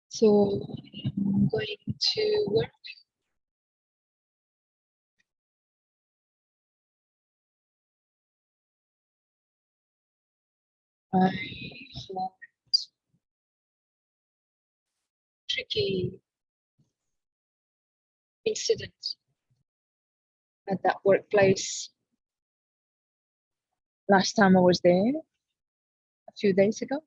So I'm going to work. I had tricky incident at that workplace last time I was there, a few days ago.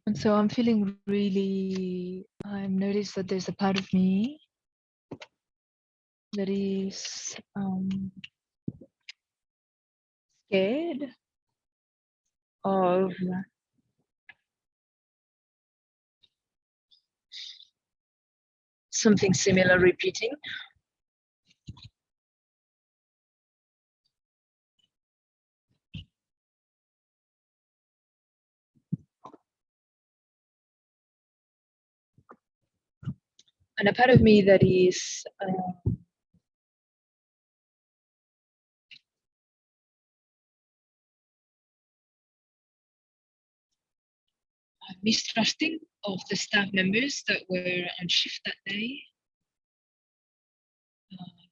And so I'm feeling really, I've noticed that there's a part of me that is scared of something similar repeating. And a part of me that is mistrusting of the staff members that were on shift that day,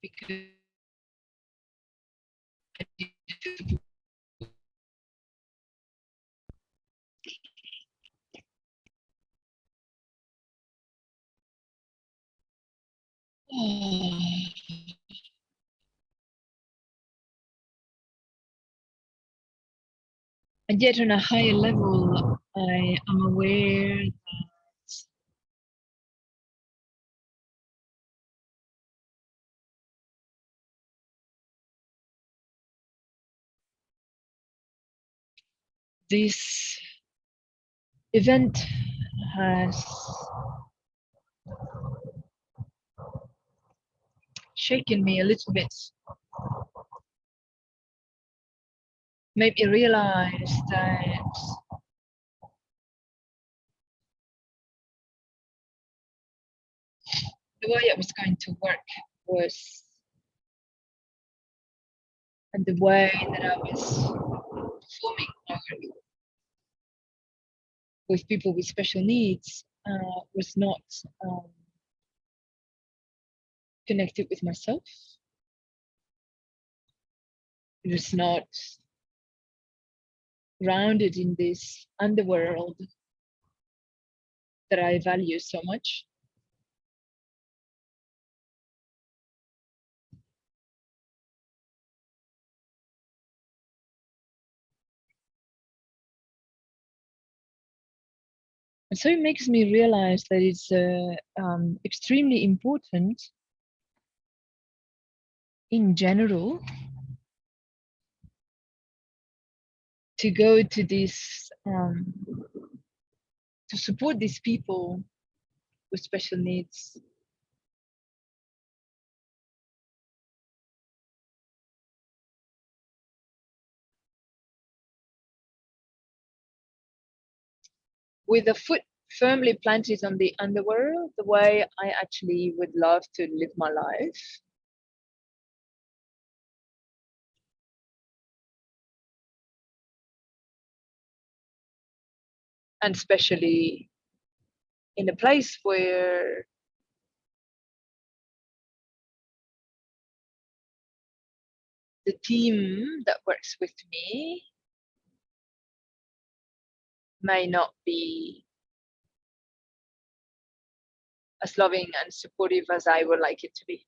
because and yet on a higher level, I am aware that this event has shaken me a little bit, made me realize that the way I was going to work was, and the way that I was performing my work with people with special needs was not connected with myself. It was not grounded in this underworld that I value so much. And so it makes me realize that it's extremely important in general to go to this, to support these people with special needs. With a foot firmly planted on the underworld, the way I actually would love to live my life. And especially in a place where the team that works with me may not be as loving and supportive as I would like it to be.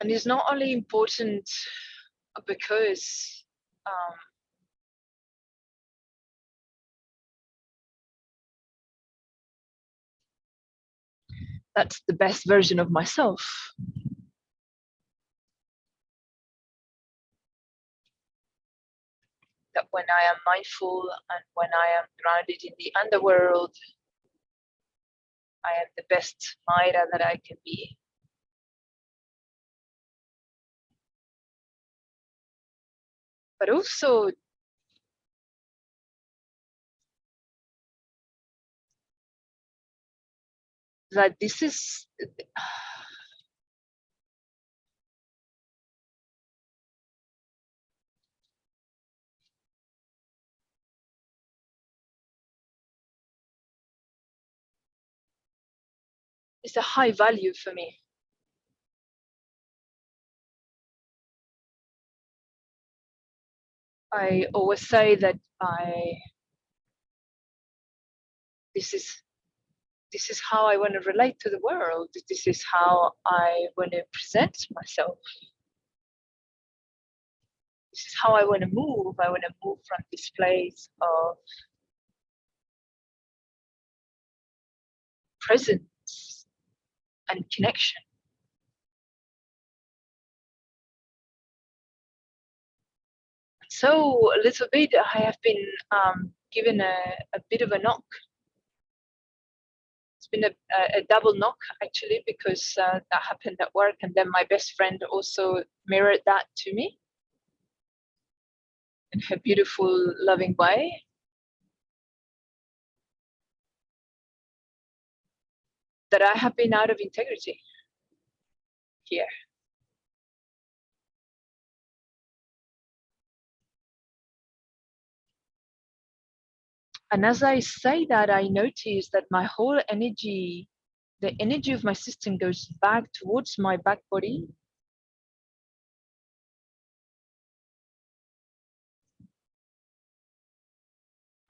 And it's not only important because that's the best version of myself. that when I am mindful and when I am grounded in the underworld, I am the best Mayra that I can be. But also that this is it's a high value for me. I always say that this is this is how I want to relate to the world. This is how I want to present myself. This is how I want to move. I want to move from this place of presence and connection. So a little bit, I have been given a bit of a knock. It's been a double knock actually, because that happened at work, and then my best friend also mirrored that to me in her beautiful, loving way. That I have been out of integrity here. And as I say that, I notice that my whole energy, the energy of my system goes back towards my back body.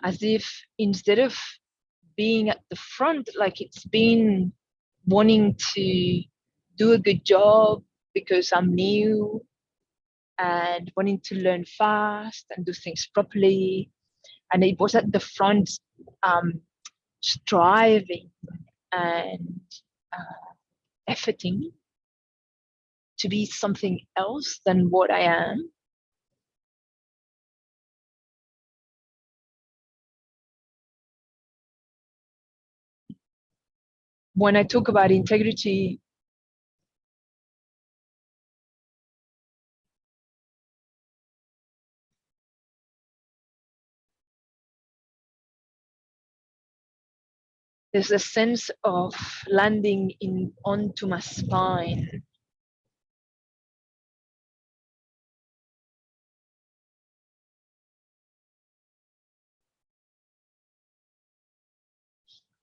As if instead of being at the front, like it's been wanting to do a good job because I'm new and wanting to learn fast and do things properly. And it was at the front, striving and efforting to be something else than what I am. When I talk about integrity, there's a sense of landing in onto my spine.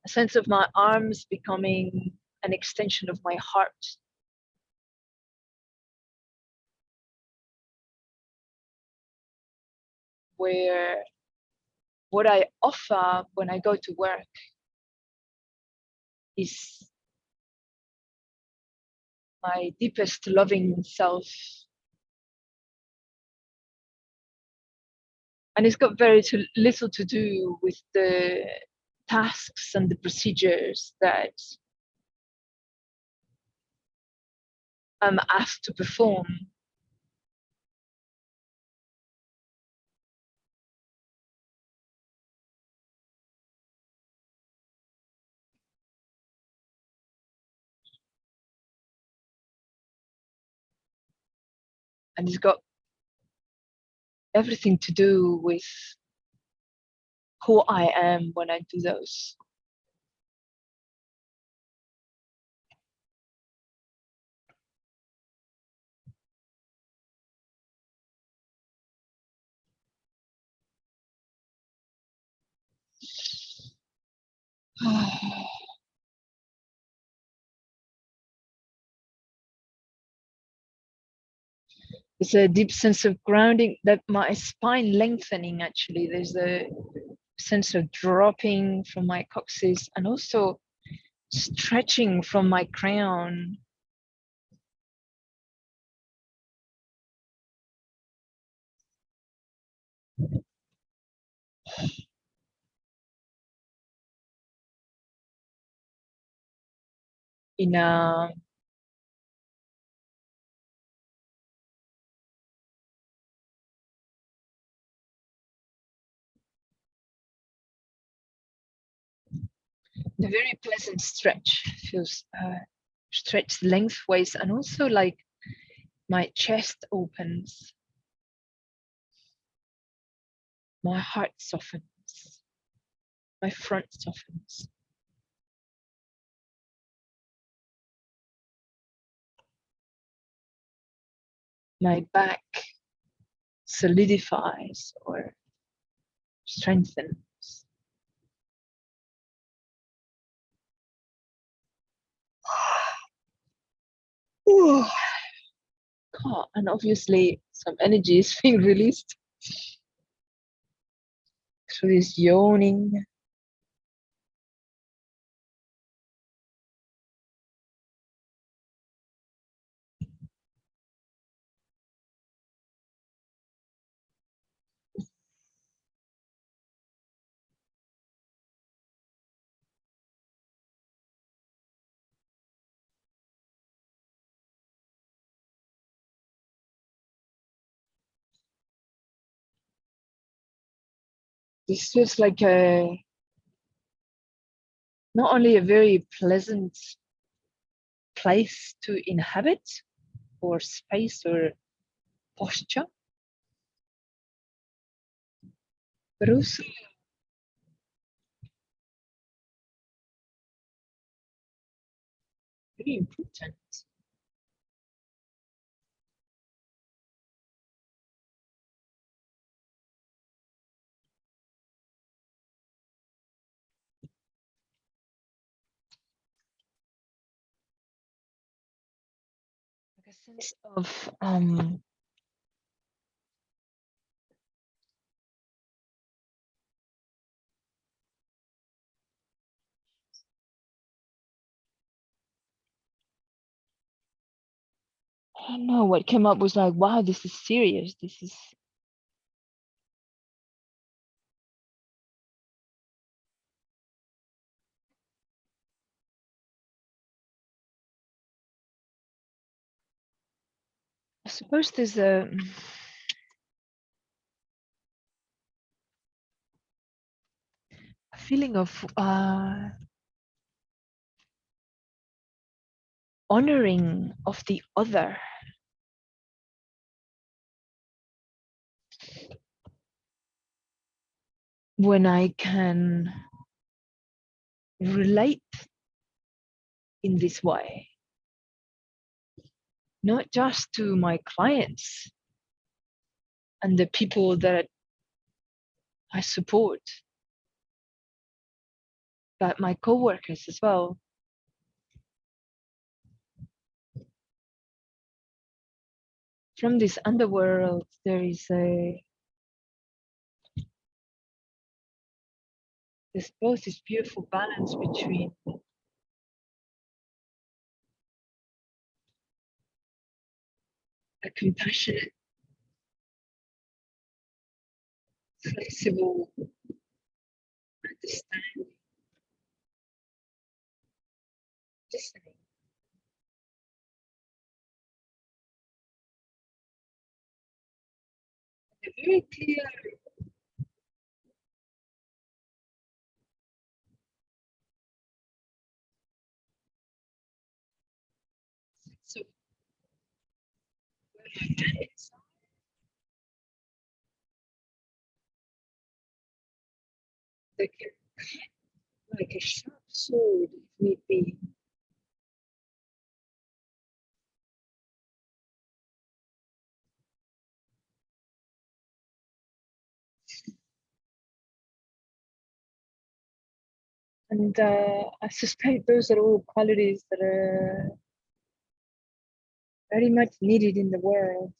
A sense of my arms becoming an extension of my heart. Where what I offer when I go to work is my deepest loving self. And it's got very little to do with the tasks and the procedures that I'm asked to perform. And it's got everything to do with who I am when I do those. There's a deep sense of grounding, that my spine lengthening actually. There's a sense of dropping from my coccyx and also stretching from my crown. In a a very pleasant stretch. Feels stretched lengthways, and also like my chest opens, my heart softens, my front softens. My back solidifies or strengthens. Ooh. God, and obviously some energy is being released through this yawning. This feels like a not only a very pleasant place to inhabit or space or posture, but also very important. Like a sense of I don't know what came up was like, wow, this is serious. This is I suppose there's a feeling of honoring of the other when I can relate in this way, not just to my clients and the people that I support, but my coworkers as well. From this underworld, there is there's both this beautiful balance between a compassionate, flexible understanding, listening, a very clear sense of where my hand is, that can like a sharp sword if need be. And I suspect those are all qualities that are very much needed in the world.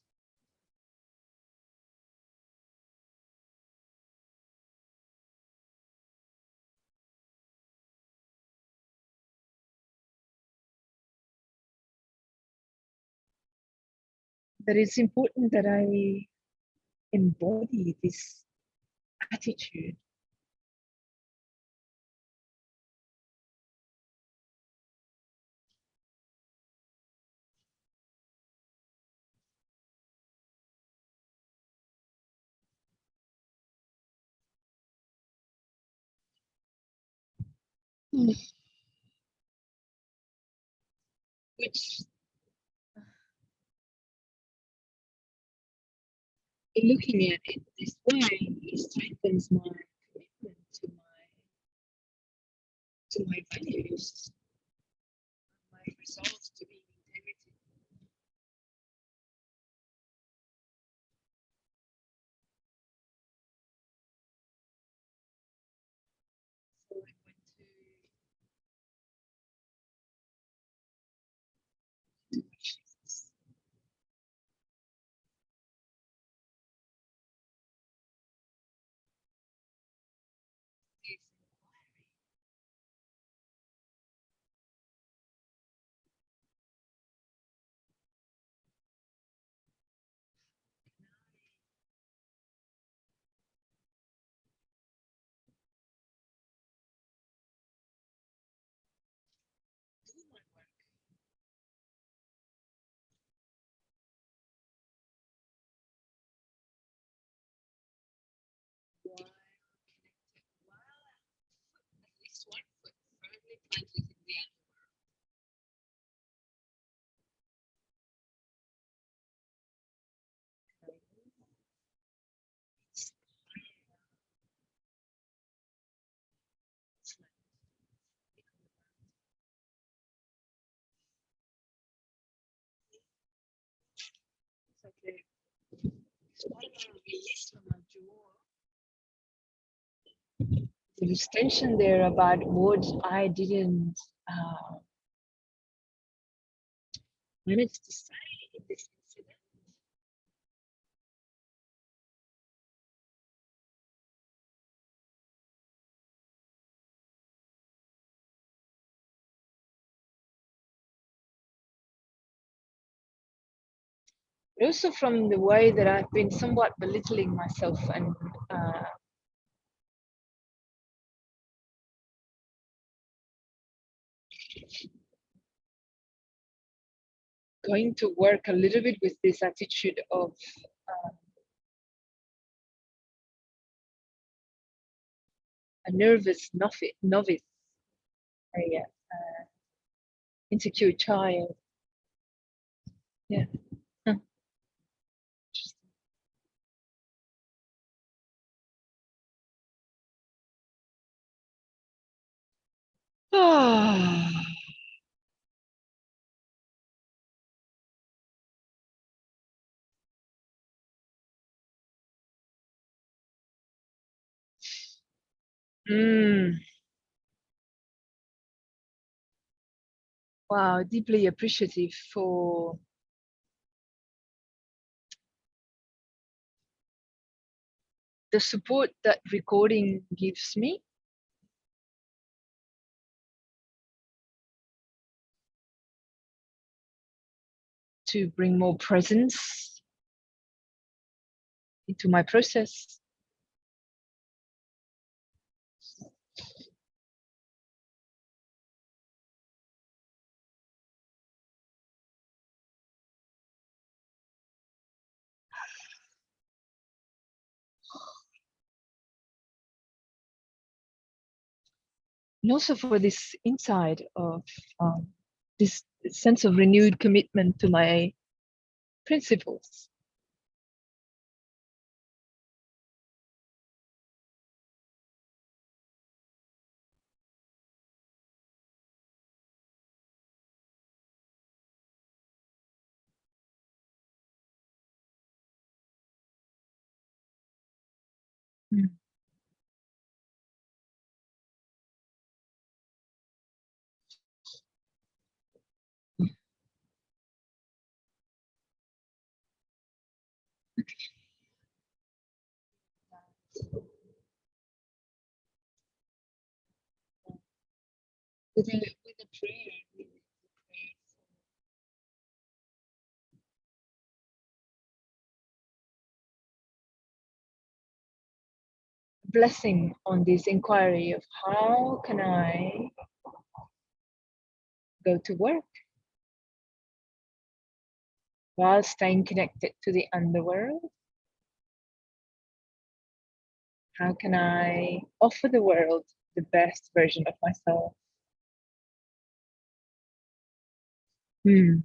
But it's important that I embody this attitude. Which, in looking at it this way, it strengthens my commitment to my values, my results to be integrity. So I went to shifts. This inquiry. Do my work while connected, while at least one foot firmly planted in the other. It's okay. One more release from my jaw. There's tension there about what I didn't manage to say in this incident. But also from the way that I've been somewhat belittling myself and going to work a little bit with this attitude of a nervous novice, a insecure child. Yeah. Huh. Ah. Mm. Wow, deeply appreciative for the support that recording gives me to bring more presence into my process. And also for this insight of this sense of renewed commitment to my principles. Mm. With a prayer, with a prayer, blessing on this inquiry of how can I go to work while staying connected to the underworld? How can I offer the world the best version of myself? Hmm.